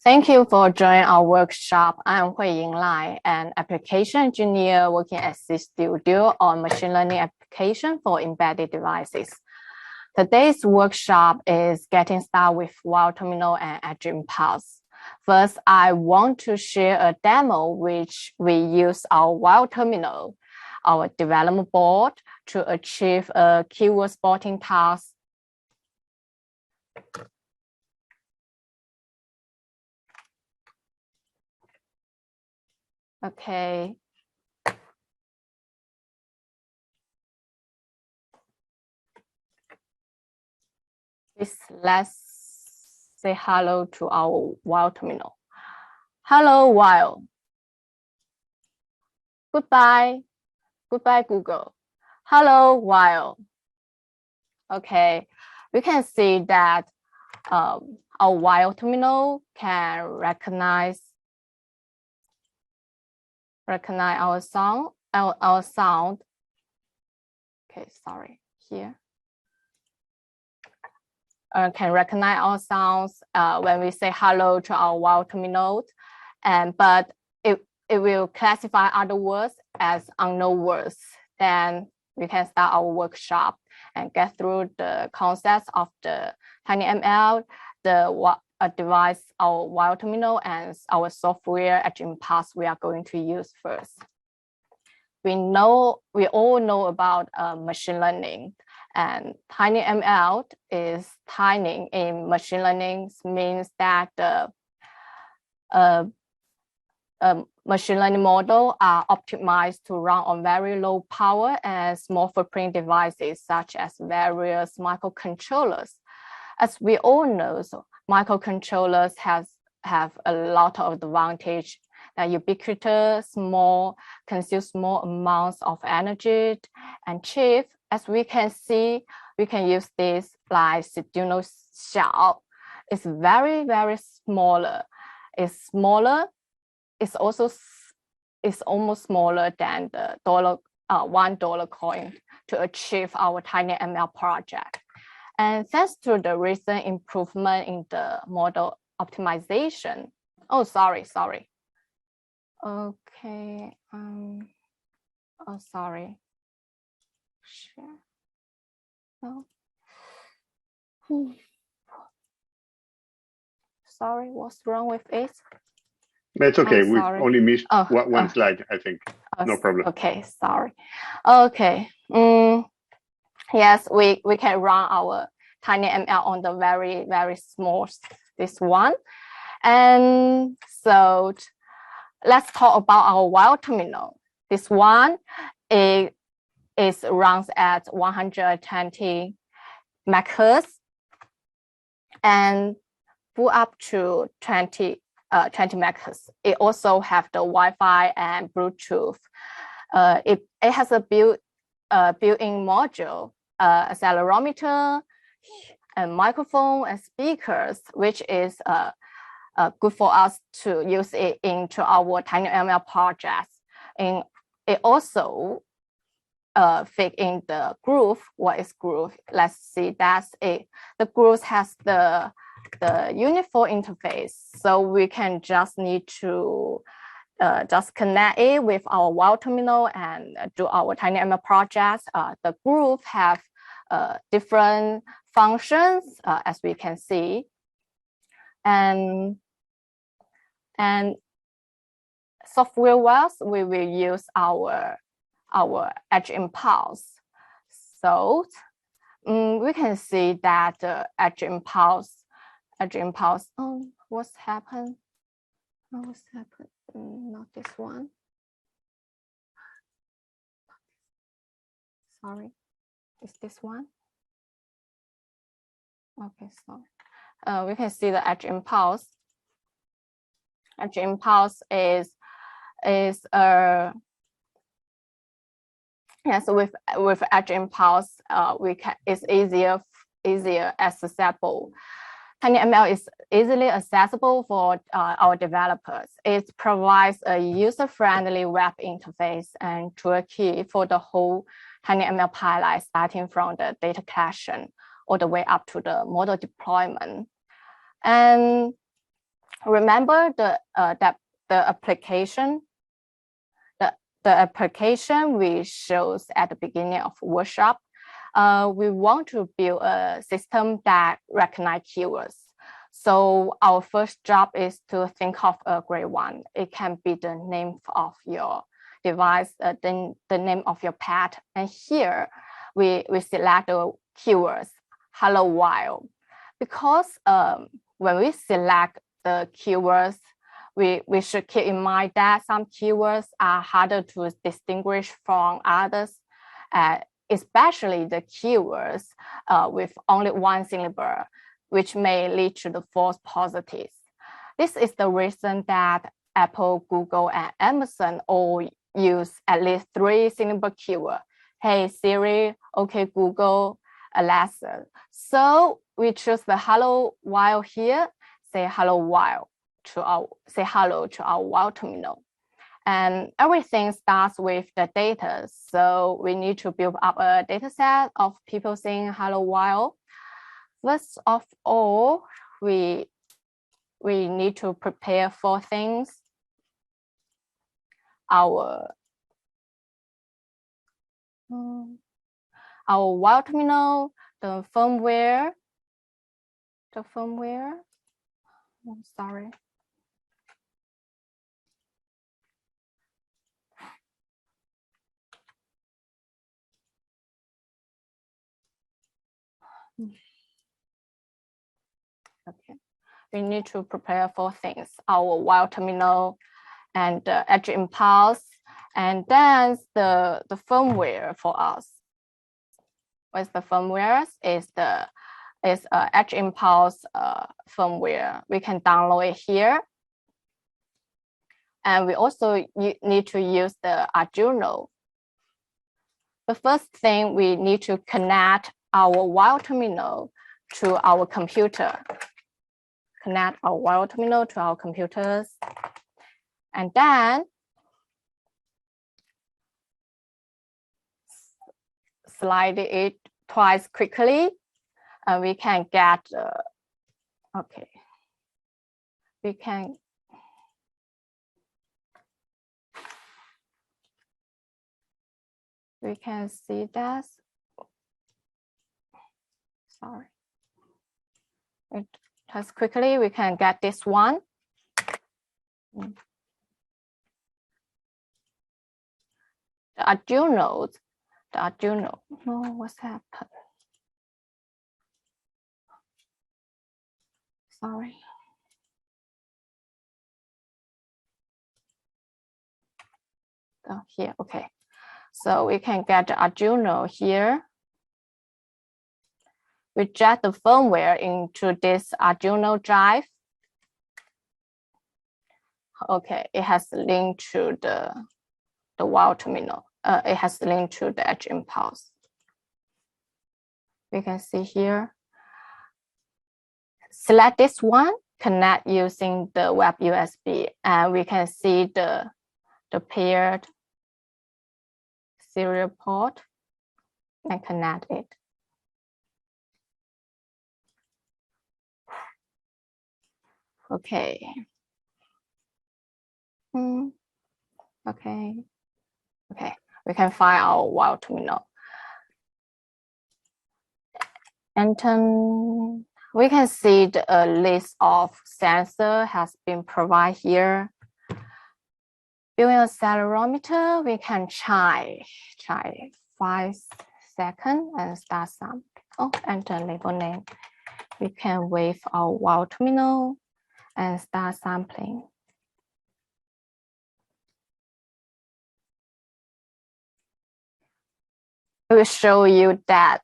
Thank you for joining our workshop. I'm Huiying Lai, an application engineer working at C Studio on machine learning application for embedded devices. Today's workshop is getting started with while terminal and edge impulse. First, I want to share a demo which we use our while terminal, our development board, to achieve a keyword spotting task. Okay. Let's say hello to our while terminal. Hello, while. Goodbye. Goodbye, Google. Hello, while. Okay, we can see that our while terminal can recognize our sound. Okay, sorry, here. Can recognize our sounds when we say hello to our while terminal, but it will classify other words as unknown words. Then we can start our workshop and get through the concepts of the TinyML, the device, our while terminal, and our software edge impulse we are going to use first. We all know about machine learning, and TinyML is timing in machine learning means that the machine learning model are optimized to run on very low power and small footprint devices such as various microcontrollers. As we all know, so microcontrollers have a lot of advantage. Ubiquitous, consume small amounts of energy and cheap. As we can see, we can use this like Arduino shell. It's very, very smaller. It's smaller. It's almost smaller than the $1 coin to achieve our TinyML project. And thanks to the recent improvement in the model optimization. Oh, sorry. Okay. Oh, sorry. Sure. No. Sorry, what's wrong with it? That's okay. We only missed one slide, I think. No problem. Okay, sorry. Okay. Yes, we can run our TinyML on the very, very small, this one. And so let's talk about our while terminal. This one runs at 120 megahertz and boot up to 20 megahertz. It also have the Wi-Fi and Bluetooth. It has a built-in module, accelerometer, and microphone and speakers, which is good for us to use it into our TinyML projects. And it also fit in the groove. What is groove? Let's see. That's it. The groove has the uniform interface, so we can just need to just connect it with our while terminal and do our TinyML projects. The groove have different functions, as we can see, and software-wise, we will use our edge impulse. So we can see that the edge impulse. Oh, what's happened? Oh, what's happened? Not this one. Sorry, is this one? Okay, so we can see the edge impulse. Edge impulse is yes, with edge impulse, it's easier accessible. TinyML is easily accessible for our developers. It provides a user-friendly web interface and toolkit for the whole TinyML pipeline, starting from the data collection all the way up to the model deployment. And remember that the application we shows at the beginning of workshop. We want to build a system that recognize keywords. So our first job is to think of a great one. It can be the name of your device, then the name of your pet. And here we select the keywords, hello world. Because when we select the keywords, we should keep in mind that some keywords are harder to distinguish from others, especially the keywords with only one syllable, which may lead to the false positives. This is the reason that Apple, Google, and Amazon all use at least 3 syllable keywords. Hey Siri, okay Google, Alexa. So we choose the hello world here, say hello world to our world terminal. And everything starts with the data. So we need to build up a data set of people saying hello world. First of all, we need to prepare 4 things. Our world terminal, the firmware. I'm sorry. Okay, we need to prepare 4 things: our world terminal and the edge impulse, and then the firmware for us. What's the firmware? Is edge impulse firmware. We can download it here. And we also need to use the Arduino. The first thing, we need to connect our world terminal to our computer. Connect our world terminal to our computers. And then slide it twice quickly. And we can get, okay. We can see that. Sorry. Just quickly, we can get this one. The Arduino, no, what's happened? Sorry. Oh, here, okay. So we can get the Arduino here. We jet the firmware into this Arduino drive. Okay, it has linked to the world terminal. It has linked to the edge impulse. We can see here. Select this one, connect using the web USB, and we can see the paired serial port and connect it. Okay. Okay. Okay. We can find our world terminal. And then we can see the list of sensors has been provided here. Building a accelerometer, we can try 5 seconds and start some. Oh, enter label name. We can wave our world terminal and start sampling. I will show you that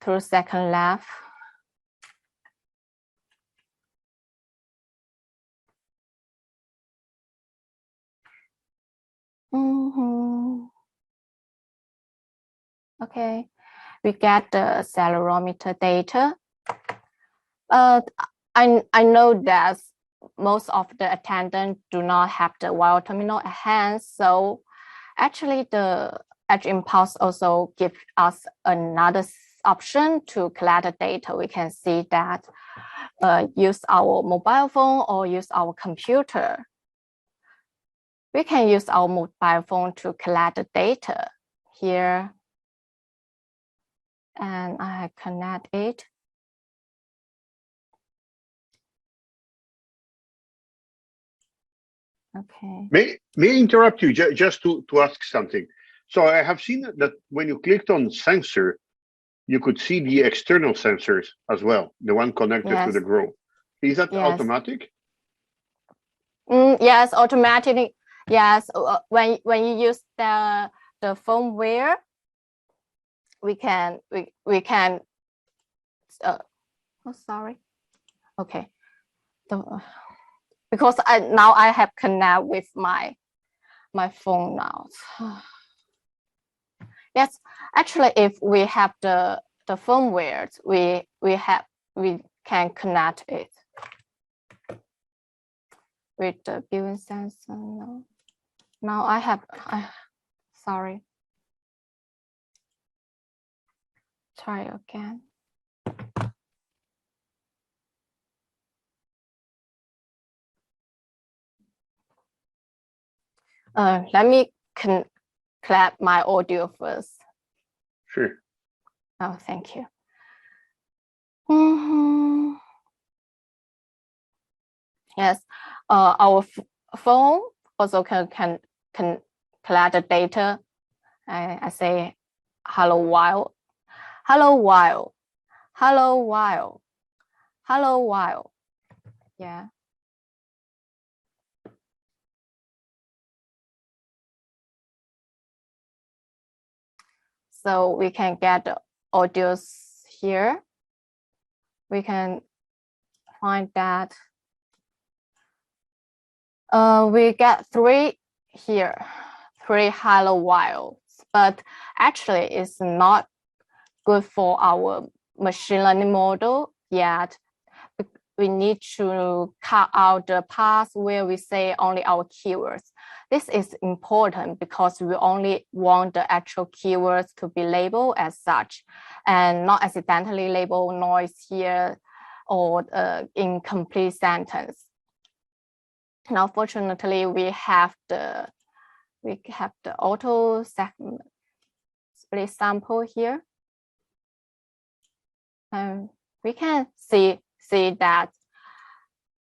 2 seconds left. Okay, we get the accelerometer data. I know that most of the attendants do not have the world terminal at hand, so actually the edge impulse also gives us another option to collect the data, we can see that use our mobile phone or use our computer. We can use our mobile phone to collect the data here. And I connect it. Okay. May I interrupt you just to ask something? So I have seen that when you clicked on sensor, you could see the external sensors as well, the one connected to the grow. Is that automatic? Yes, automatic. Yes, when you use the firmware, we can. Oh, sorry. Okay. Because now I have connect with my phone now. Yes, actually, if we have the firmware, we can connect it with the built-in sensor. No. Now I have. Sorry. Try again. Let me clap my audio first. Sure. Oh, thank you. Yes, our phone also can collect the data. I say hello while, hello while, hello while, hello while. Yeah. So we can get the audios here. We can find that. We get 3 here, 3 hello whiles, but actually it's not good for our machine learning model yet. We need to cut out the parts where we say only our keywords. This is important because we only want the actual keywords to be labeled as such and not accidentally label noise here or incomplete sentence. Now, fortunately, we have the auto segment split sample here, and we can see that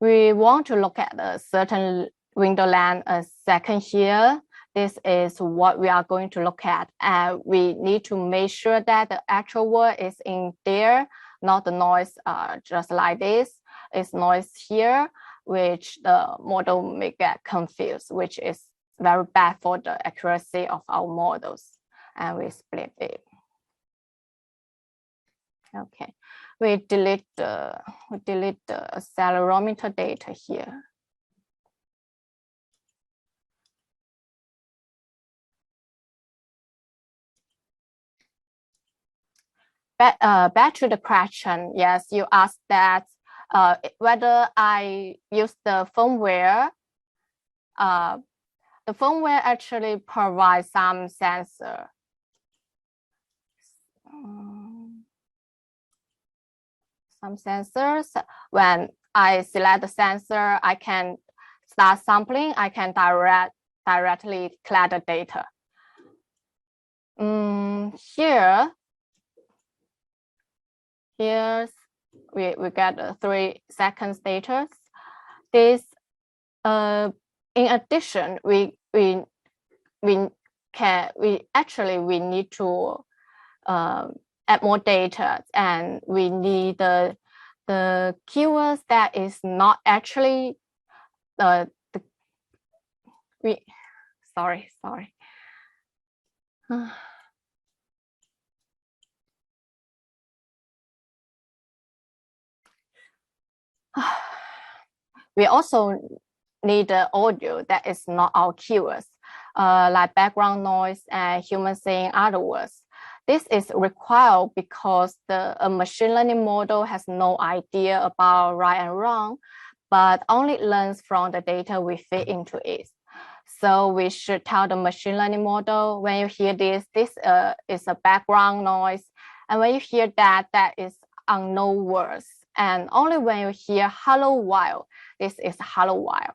we want to look at a certain window length a second here. This is what we are going to look at, and we need to make sure that the actual word is in there, not the noise just like this. It's noise here, which the model may get confused, which is very bad for the accuracy of our models. And we split it. Okay, we delete the accelerometer data here. Back to the question. Yes, you asked that whether I use the firmware. The firmware actually provides some sensor. Some sensors. When I select the sensor, I can start sampling. I can directly collect the data. Here's we get 3 seconds data. This in addition, we need to add more data, and we need the keywords that is not actually sorry. We also need the audio that is not our keywords, like background noise and human saying other words. This is required because a machine learning model has no idea about right and wrong, but only learns from the data we feed into it. So we should tell the machine learning model, when you hear this is a background noise, And when you hear that, that is unknown words. And only when you hear hello world, this is hello world.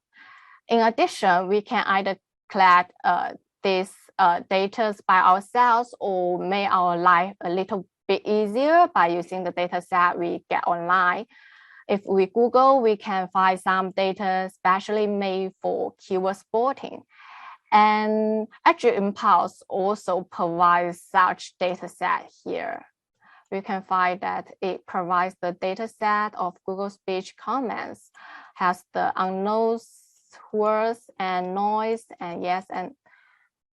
In addition, we can either collect these data by ourselves or make our life a little bit easier by using the data set we get online. If we Google, we can find some data specially made for keyword spotting. And Edge Impulse also provides such data set here. We can find that it provides the data set of Google speech comments, has the unknown words and noise and yes and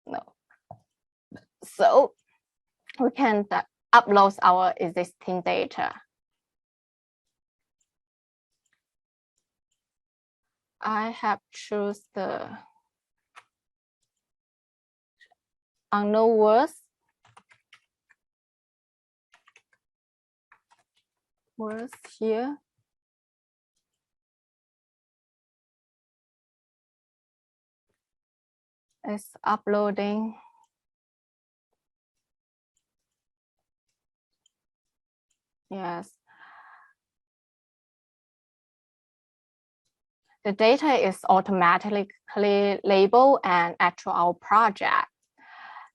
no. So we can upload our existing data. I have choose the unknown words here. It's uploading. Yes. The data is automatically labeled and add to our project.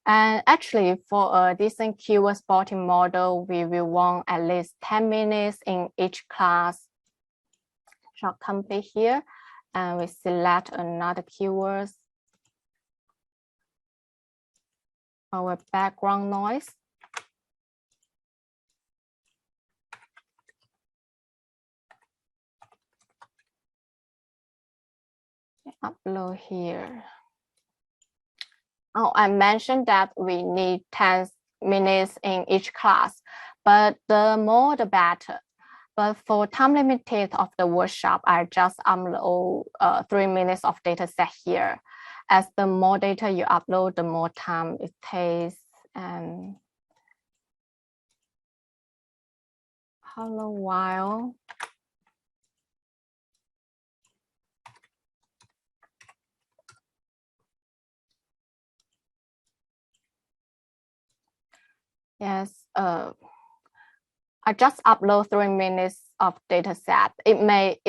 And actually, for a decent keyword spotting model, we will want at least 10 minutes in each class. Short complete here, and we select another keywords. Our background noise. Upload here. Oh, I mentioned that we need 10 minutes in each class, but the more the better. But for time limited of the workshop, I just upload 3 minutes of data set here. As the more data you upload, the more time it takes. And hello while. Yes, I just upload 3 minutes of data set. It may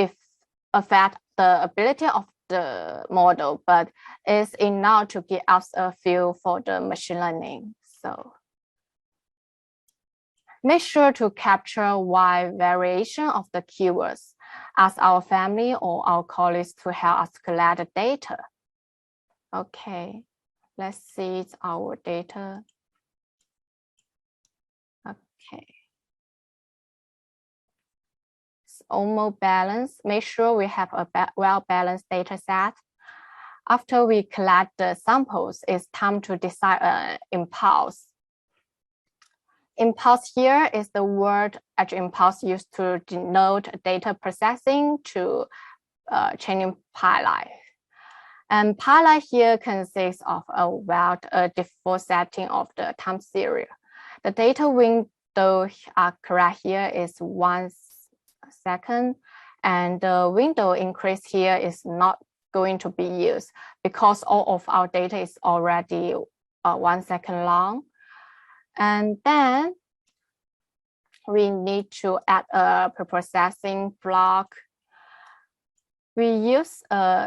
affect the ability of the model, but it's enough to give us a feel for the machine learning. So make sure to capture wide variation of the keywords. Ask our family or our colleagues to help us collect the data. Okay, let's see our data. Okay. It's almost balanced. Make sure we have a well-balanced data set. After we collect the samples, it's time to decide an impulse. Impulse here is the word Edge Impulse used to denote data processing to training pipeline. And pipeline here consists of a default setting of the time series. The data window correct here is 1 second, and the window increase here is not going to be used because all of our data is already 1 second long. And then we need to add a preprocessing block. We use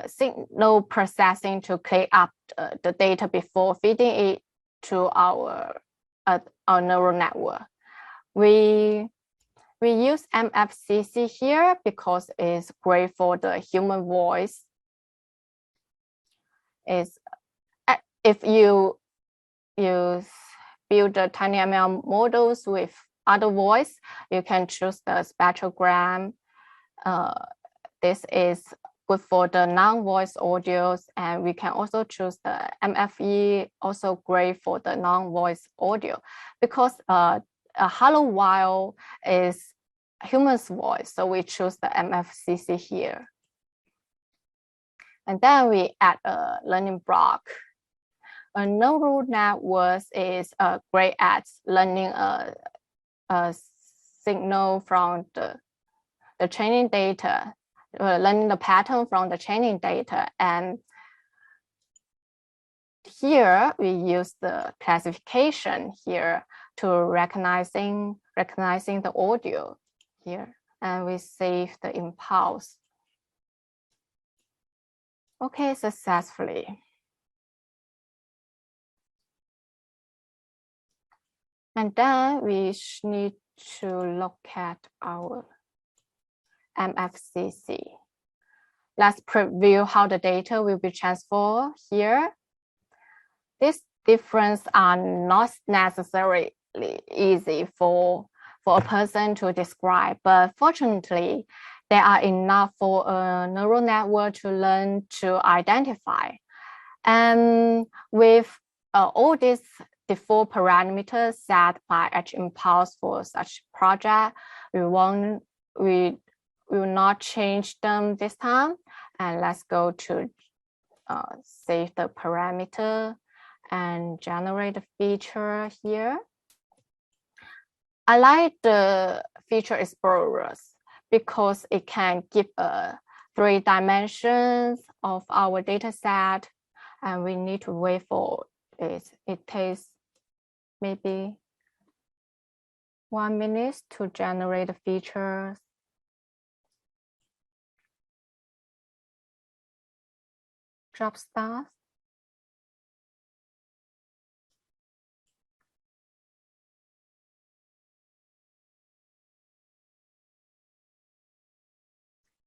signal processing to clean up the data before feeding it to our neural network. We use MFCC here because it's great for the human voice. If you build the TinyML models with other voice, you can choose the spectrogram. This is good for the non-voice audios, and we can also choose the MFE, also great for the non-voice audio, because a hello while is human's voice, so we choose the MFCC here. And then we add a learning block. A neural network is great at learning a signal from the training data, learning the pattern from the training data. And here we use the classification here to recognizing the audio here, and we save the impulse. Okay, successfully. And then we need to look at our MFCC. Let's preview how the data will be transferred here. These differences are not necessarily easy for a person to describe, but fortunately, they are enough for a neural network to learn to identify. And with all these default parameters set by Edge Impulse for such project, we will not change them this time. And let's go to save the parameter and generate a feature here. I like the feature explorers because it can give 3 dimensions of our data set, and we need to wait for it. It takes maybe 1 minute to generate the features. Drop stars.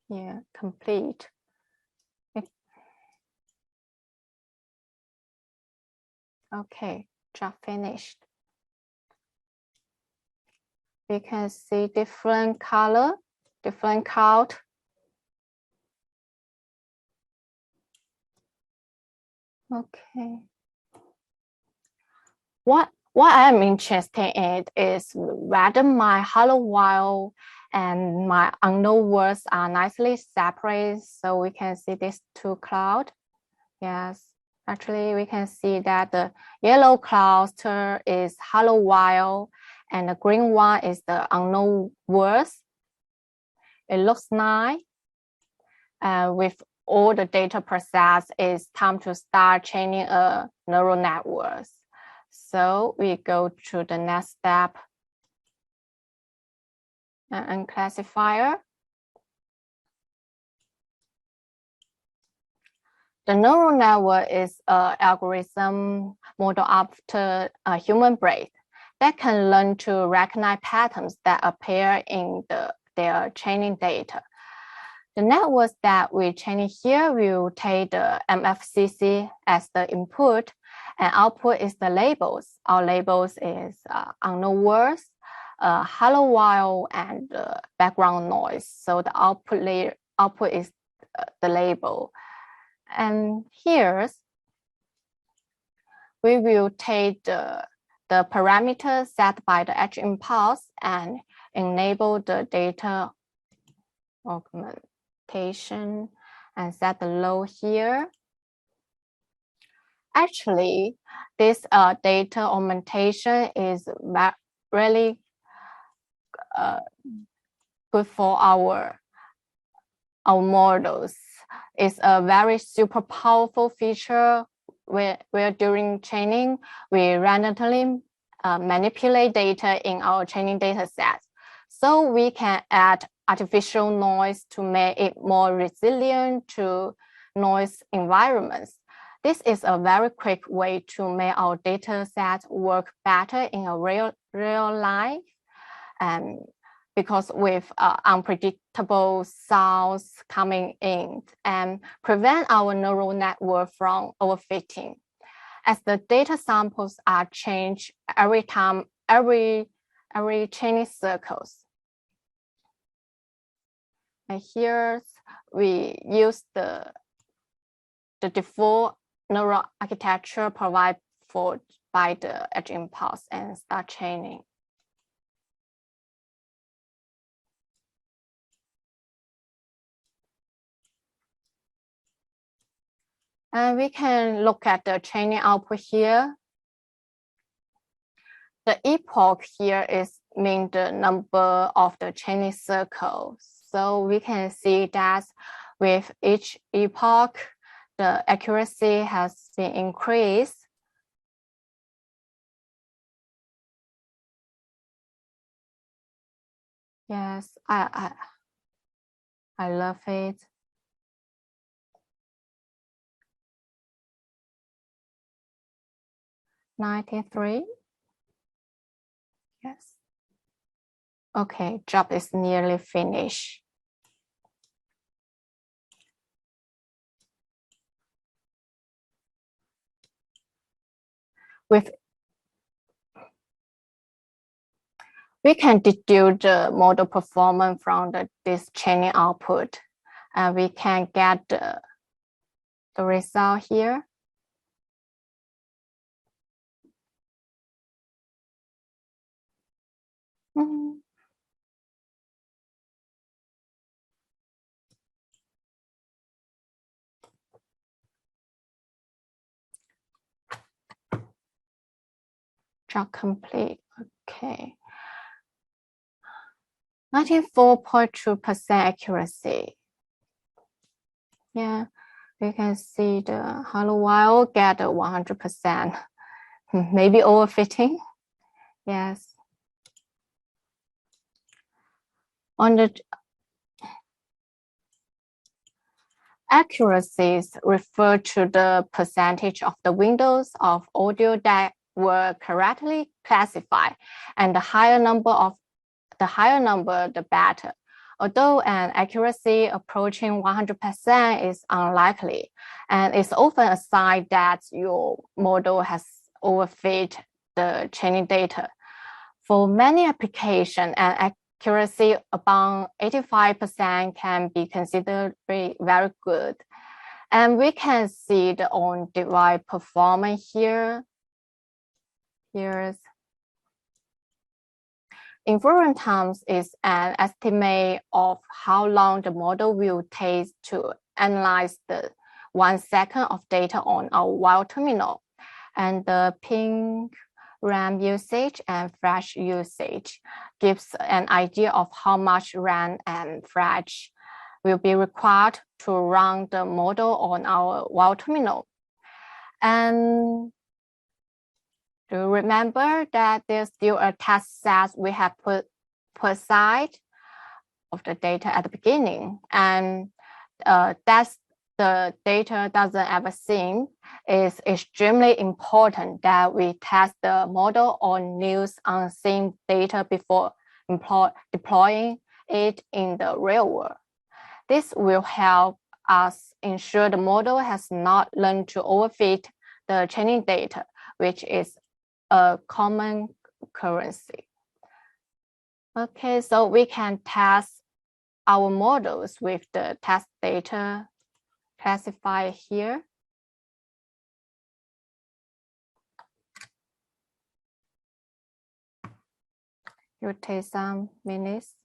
Yeah, complete. Okay, job finished. We can see different color, different count. Okay. What I'm interested in is whether my hello world and my unknown words are nicely separate, so we can see these 2 clouds. Yes, actually we can see that the yellow cluster is hello world and the green one is the unknown words. It looks nice. With all the data processed, it's time to start training a neural network. So we go to the next step, an unclassifier. The neural network is an algorithm modeled after a human brain that can learn to recognize patterns that appear in their training data. The networks that we train here will take the MFCC as the input, and output is the labels. Our labels is unknown words, hello world, and background noise. So the output is the label. And here we will take the parameters set by the Edge Impulse and enable the data augmentation and set the load here. Actually, this data augmentation is really good for our models. It's a very super powerful feature where during training, we randomly manipulate data in our training data sets. So we can add artificial noise to make it more resilient to noise environments. This is a very quick way to make our data sets work better in a real life. And because with unpredictable sounds coming in and prevent our neural network from overfitting. As the data samples are changed every time, every training cycles. And here we use the default neural architecture provided by the Edge Impulse and start training. And we can look at the training output here. The epoch here mean the number of the training circles. So we can see that with each epoch, the accuracy has been increased. Yes, I love it. '93. Yes. Okay, job is nearly finished. We can deduce the model performance from this training output, and we can get the result here. Job complete. Okay. 94.2% accuracy. Yeah, we can see the hello while get 100%, maybe overfitting. Yes. On the accuracies refer to the percentage of the windows of audio that were correctly classified, and the higher number, the better. Although an accuracy approaching 100% is unlikely, and it's often a sign that your model has overfit the training data. For many applications, an accuracy about 85% can be considered very good. And we can see the on-device performance here. Here's inference time is an estimate of how long the model will take to analyze the 1 second of data on our while terminal. And the ping RAM usage and flash usage gives an idea of how much RAM and flash will be required to run the model on our while terminal. And do remember that there's still a test set we have put aside of the data at the beginning, and that's the data doesn't ever seen. It's extremely important that we test the model on new unseen data before deploying it in the real world. This will help us ensure the model has not learned to overfit the training data, which is a common currency. Okay, so we can test our models with the test data classified here. It will take some minutes.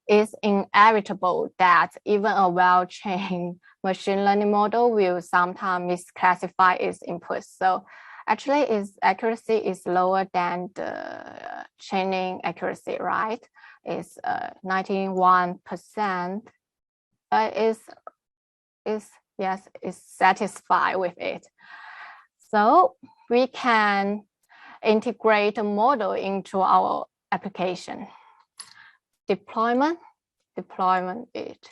It's inevitable that even a well-trained machine learning model will sometimes misclassify its inputs. So actually its accuracy is lower than the training accuracy, right? It's 91%, but it's satisfied with it. So we can integrate a model into our application. Deployment it.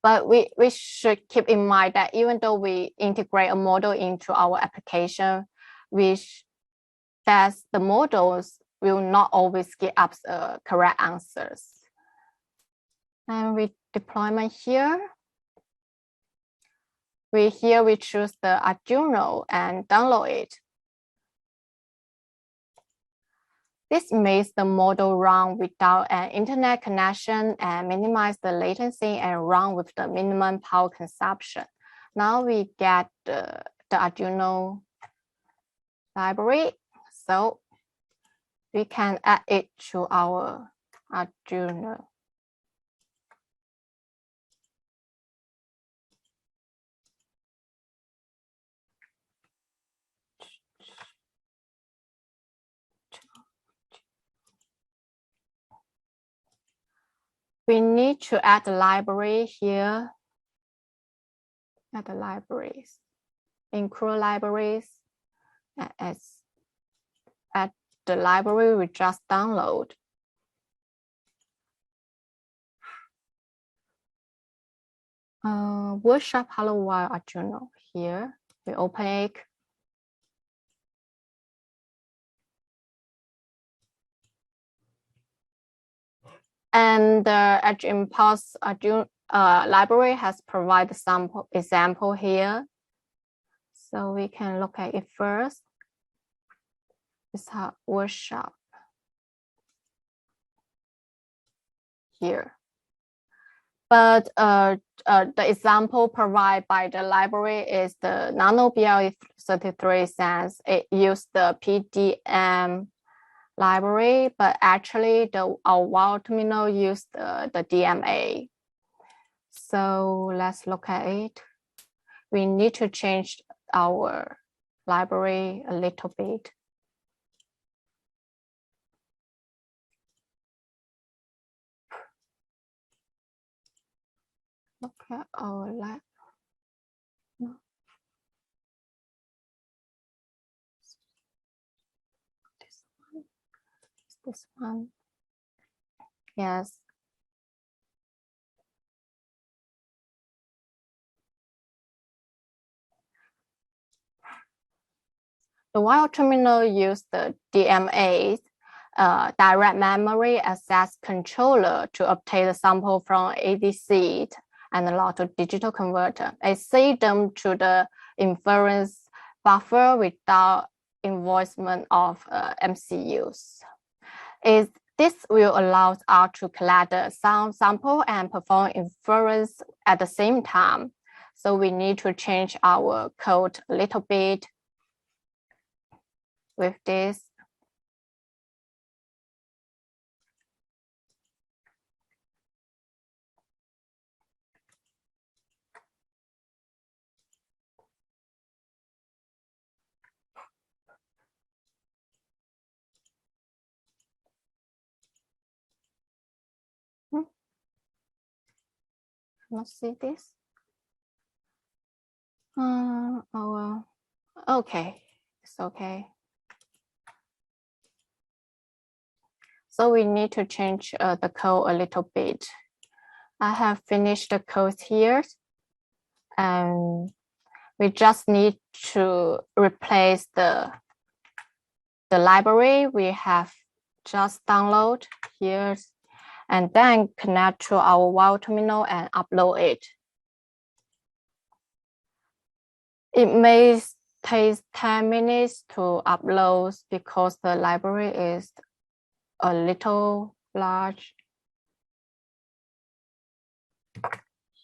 But we should keep in mind that even though we integrate a model into our application, that the models will not always give us correct answers. And with deployment here, we choose the Arduino and download it. This makes the model run without an internet connection and minimize the latency and run with the minimum power consumption. Now we get the Arduino library, so we can add it to our Arduino. We need to add the library here. Add the libraries. include libraries. At the library we just download. Workshop Hello World Arduino. Here we open it. And the Edge Impulse Arduino library has provided some example here. So we can look at it first. It's a workshop here. But the example provided by the library is the Nano BLE33 since it used the PDM library, but actually our wild terminal used the DMA. So let's look at it. We need to change our library a little bit. Look at our lab. No. This one. Yes. The wild terminal used the DMA direct memory access controller to obtain the sample from ADC analog to digital converter. It sends them to the inference buffer without involvement of MCUs. This will allow us to collect the sound sample and perform inference at the same time. So we need to change our code a little bit with this. Let's see this. Okay, it's okay. So we need to change the code a little bit. I have finished the code here, and we just need to replace the library we have just download here, and then connect to our wild terminal and upload it. It may take 10 minutes to upload because the library is a little large.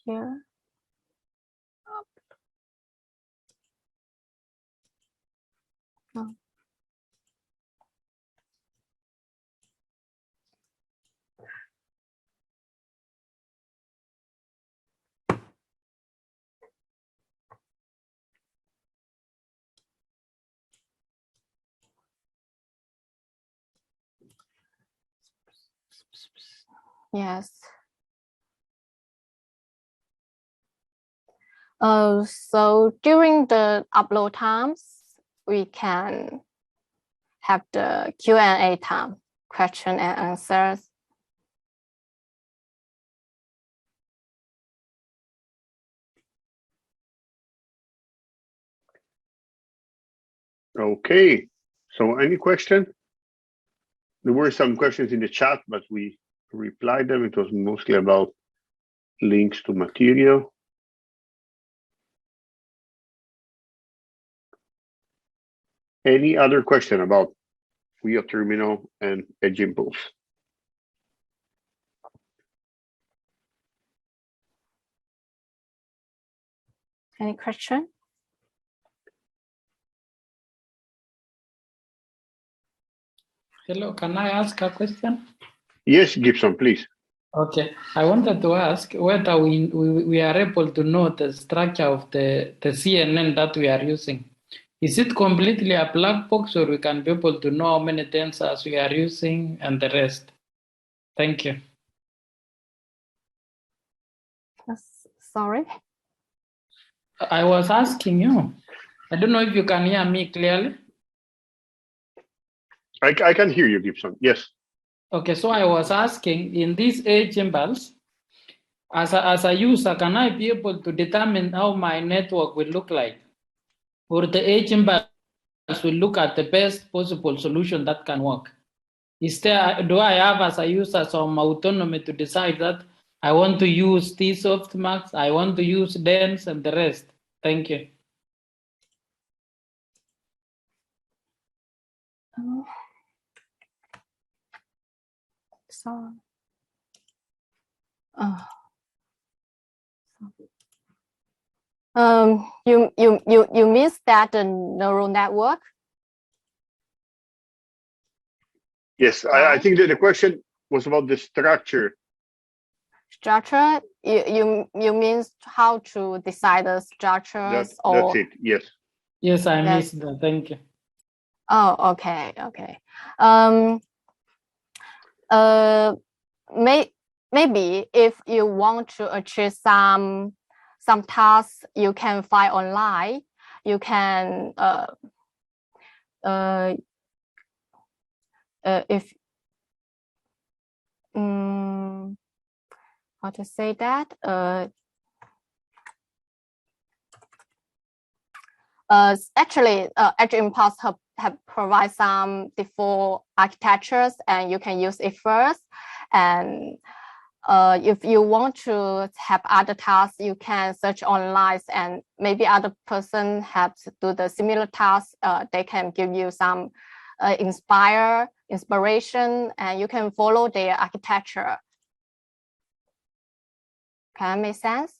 Here. Oh. Yes. So during the upload times, we can have the Q&A time, question and answers. Okay, so any question? There were some questions in the chat, but we replied them. It was mostly about links to material. Any other question about Huiying terminal and Edge Impulse? Any question? Hello, can I ask a question? Yes, Gibson, please. Okay, I wanted to ask whether we are able to know the structure of the CNN that we are using. Is it completely a black box, or we can be able to know how many tensors we are using and the rest? Thank you. Sorry? I was asking you I don't know if you can hear me clearly. I can hear you, Gibson. Yes. Okay, so I was asking, in these 8 chambers, as a user, can I be able to determine how my network will look like? Or the 8 chambers will look at the best possible solution that can work? Do I have, as a user, some autonomy to decide that I want to use these softmax, I want to use dense, and the rest? Thank you. So, you missed that the neural network? Yes, I think that the question was about the structure. Structure? You mean how to decide the structures? That's it. Yes. Yes, I missed that. Thank you. Oh, okay. Maybe if you want to achieve some tasks you can find online, you can if how to say that actually Edge Impulse have provide some default architectures and you can use it first. And if you want to have other tasks, you can search online and maybe other person have to do the similar tasks. They can give you some inspiration and you can follow their architecture. Can that make sense?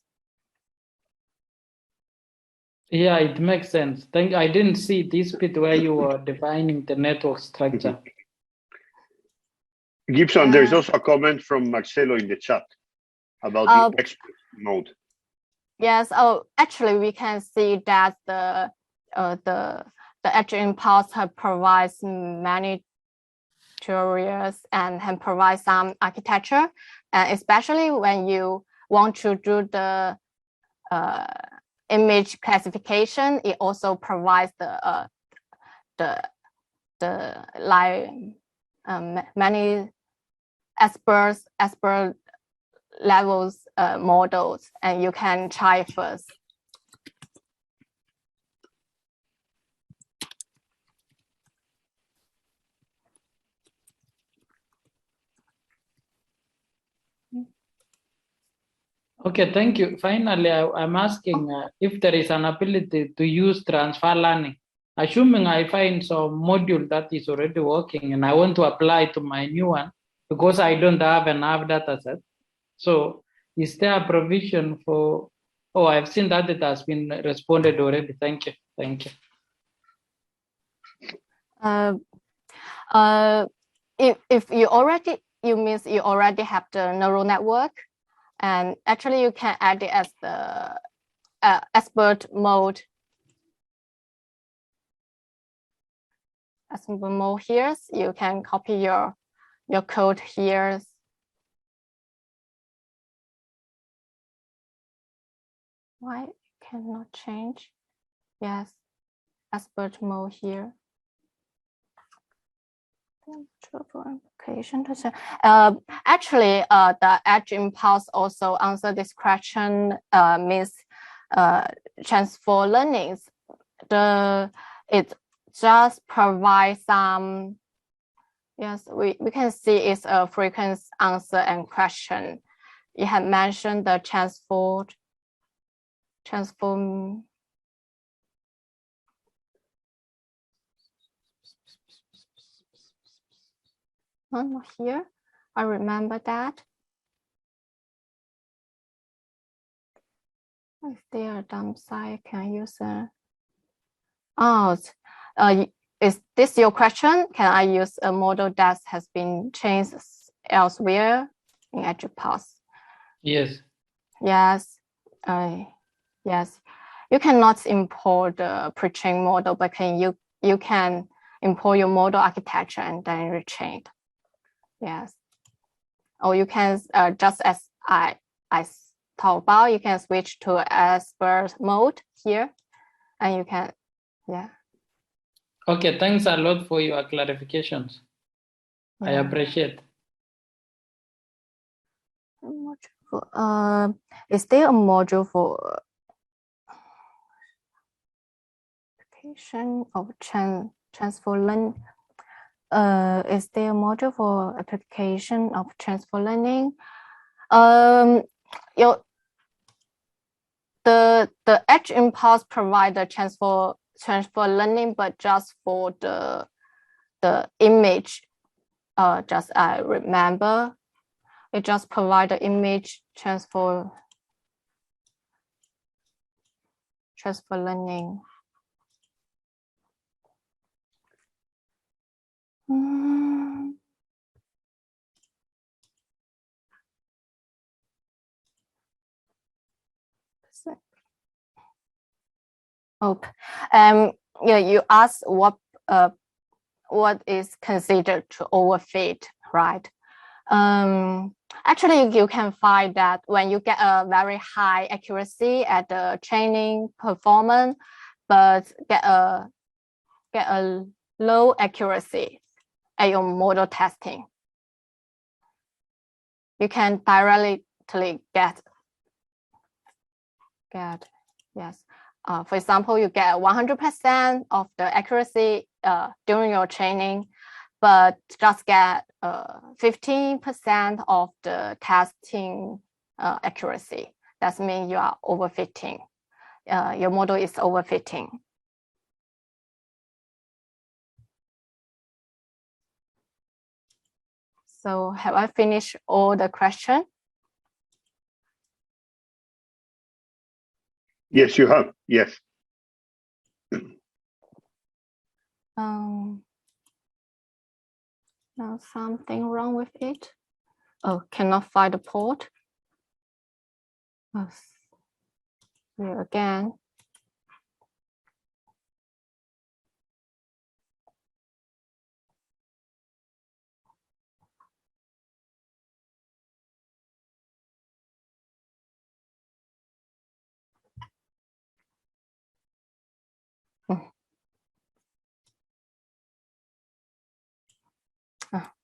Yeah, it makes sense. I didn't see this bit where you were defining the network structure. Gibson, there's also a comment from Marcelo in the chat about the expert mode. Yes. Oh, actually, we can see that the Edge Impulse provides many tutorials and can provide some architecture, and especially when you want to do the image classification, it also provides many expert levels models, and you can try first. Okay, thank you. Finally, I'm asking if there is an ability to use transfer learning. Assuming I find some module that is already working and I want to apply to my new one because I don't have enough data set. So is there a provision for, oh, I've seen that it has been responded already. Thank you. Thank you. If you already have the neural network, and actually you can add it as the expert mode. Expert mode here, you can copy your code here. Why it cannot change? Yes, expert mode here. Actually, the Edge Impulse also answer this question. Means transfer learnings. It just provides some. Yes, we can see it's a frequent answer and question. You have mentioned the transform. Not here. I remember that. If they are dump side, can I use a? Oh, is this your question? Can I use a model that has been changed elsewhere in Edge Impulse? Yes. Yes. Yes. You cannot import the pre-trained model, but you can import your model architecture and then retrain it. Yes. Or you can just as I talked about, you can switch to expert mode here, and you can Yeah. Okay, thanks a lot for your clarifications. I appreciate. Is there a module for application of transfer learning? Is there a module for application of transfer learning? The Edge Impulse provide the transfer learning, but just for the image. Just I remember, it just provide the image transfer learning. Oh, yeah, you asked what is considered to overfit, right? Actually, you can find that when you get a very high accuracy at the training performance, but get a low accuracy at your model testing, you can directly get yes. For example, you get 100% of the accuracy during your training, but just get 15% of the testing accuracy. That means you are overfitting. Your model is overfitting. So have I finished all the questions? Yes, you have. Yes. Now something wrong with it. Oh, cannot find the port. Oh, here again.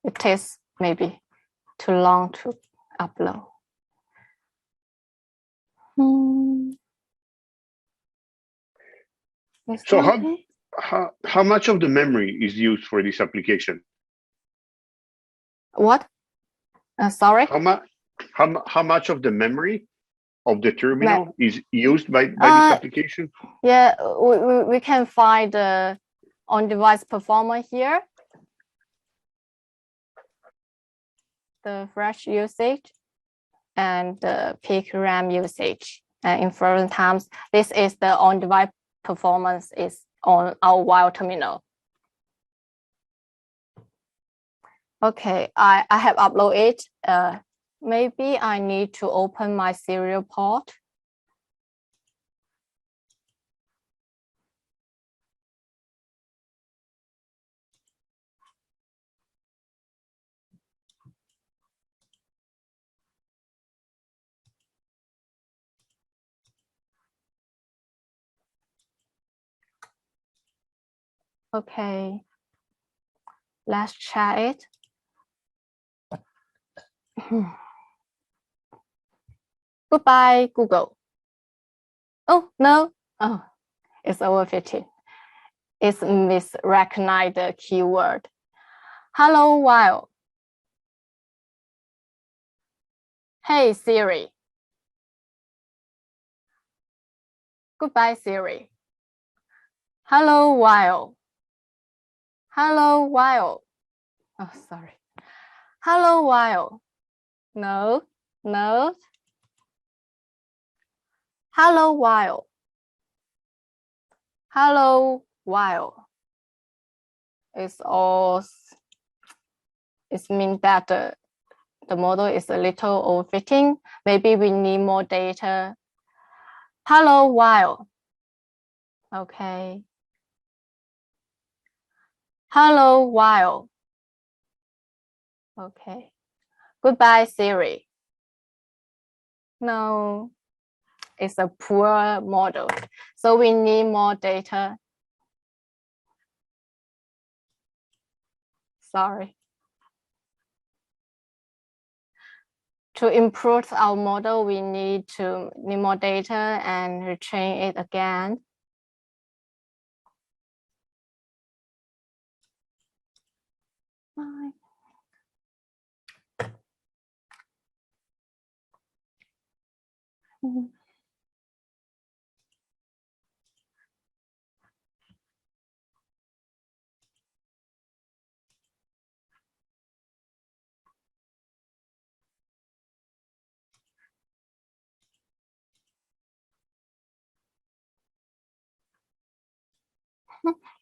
It takes maybe too long to upload. So how much of the memory is used for this application? What? Sorry? How much of the memory of the terminal is used by this application? Yeah, we can find the on-device performance here. The flash usage and the peak RAM usage. And inference times, this is the on-device performance is on our while terminal. Okay, I have uploaded it. Maybe I need to open my serial port. Okay, let's try it. Goodbye, Google. Oh, no. Oh, it's overfitting. It's misrecognized the keyword. Hello, while. Hey, Siri. Goodbye, Siri. Hello, while. Hello, while. Oh, sorry. Hello, while. No, no. Hello, while. Hello, while. It means that the model is a little overfitting. Maybe we need more data. Hello, while. Okay. Hello, while. Okay. Goodbye, Siri. No, it's a poor model. So we need more data. sorry. To improve our model, we need more data and retrain it again.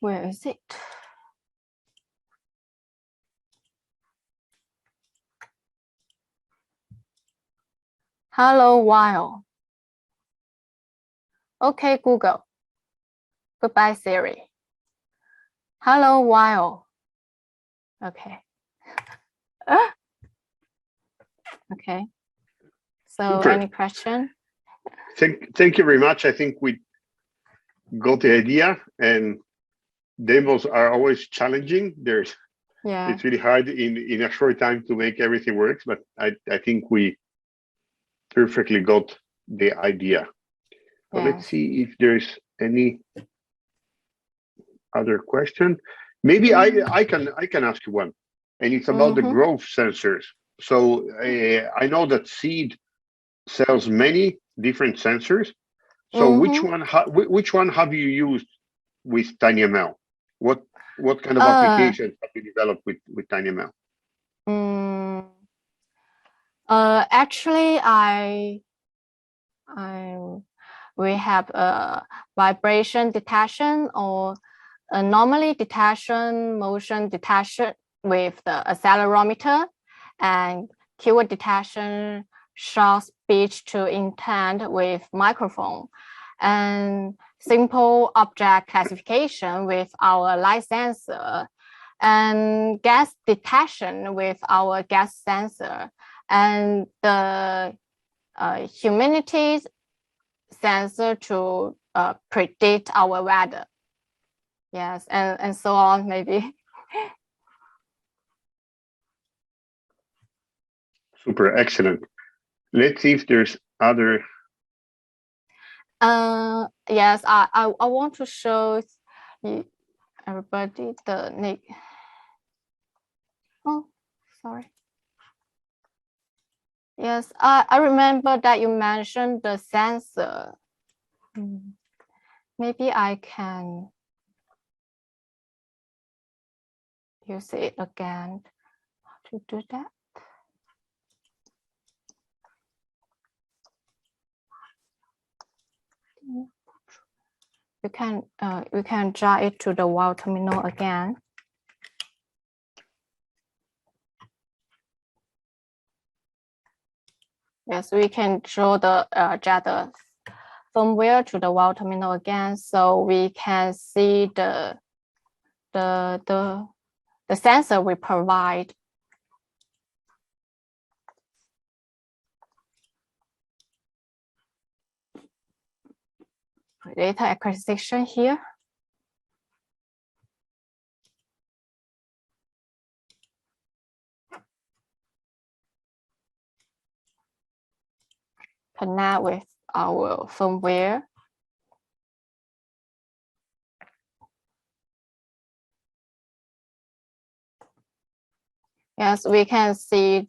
Where is it? Hello, while. Okay, Google. Goodbye, Siri. Hello, while. Okay. Okay. So Super. any question? Thank you very much. I think we got the idea, and demos are always challenging. It's really hard in a short time to make everything work, but I think we perfectly got the idea. So let's see if there's any other question. Maybe I can ask you one, and it's about the growth sensors. So I know that Seed sells many different sensors. So which one have you used with TinyML? What kind of applications have you developed with TinyML? Actually, we have a vibration detection or anomaly detection, motion detection with the accelerometer, and keyword detection, short speech to intent with microphone, and simple object classification with our light sensor, and gas detection with our gas sensor, and the humidity sensor to predict our weather. Yes, and so on, maybe. Super, excellent. Let's see if there's other. Yes, I want to show everybody the oh, sorry. Yes, I remember that you mentioned the sensor. Maybe I can use it again to do that. You can drag it to the wall terminal again. Yes, we can draw the firmware to the wall terminal again, so we can see the sensor we provide. Data acquisition here. Connect with our firmware. Yes, we can see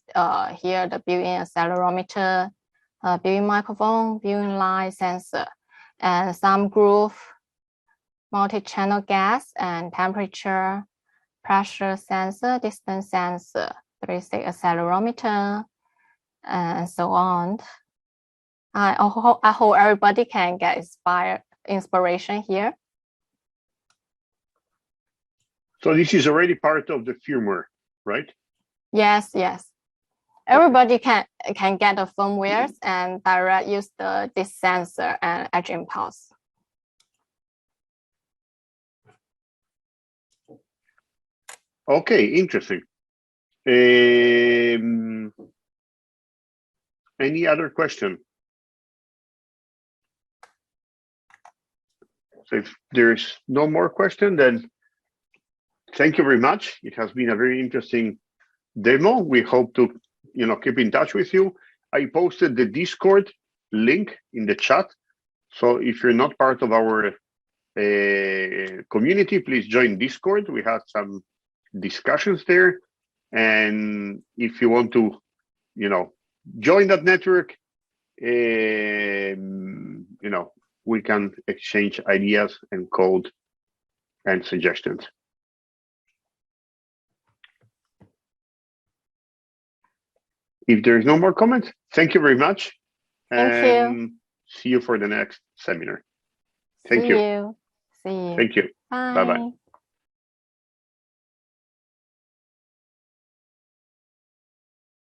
here the built-in accelerometer, built-in microphone, built-in light sensor, and some groove, multi-channel gas and temperature, pressure sensor, distance sensor, 3-stick accelerometer, and so on. I hope everybody can get inspiration here. So this is already part of the firmware, right? Yes. Everybody can get the firmware and direct use this sensor and edge impulse. Okay, interesting. Any other question? So if there's no more question, then thank you very much. It has been a very interesting demo. We hope to, keep in touch with you. I posted the Discord link in the chat. So if you're not part of our community, please join Discord. We had some discussions there. And if you want to, join that network, we can exchange ideas and code and suggestions. If there's no more comments, thank you very much. Thank you. See you for the next seminar. Thank See you. you. See you. Thank you. Bye. Bye-bye.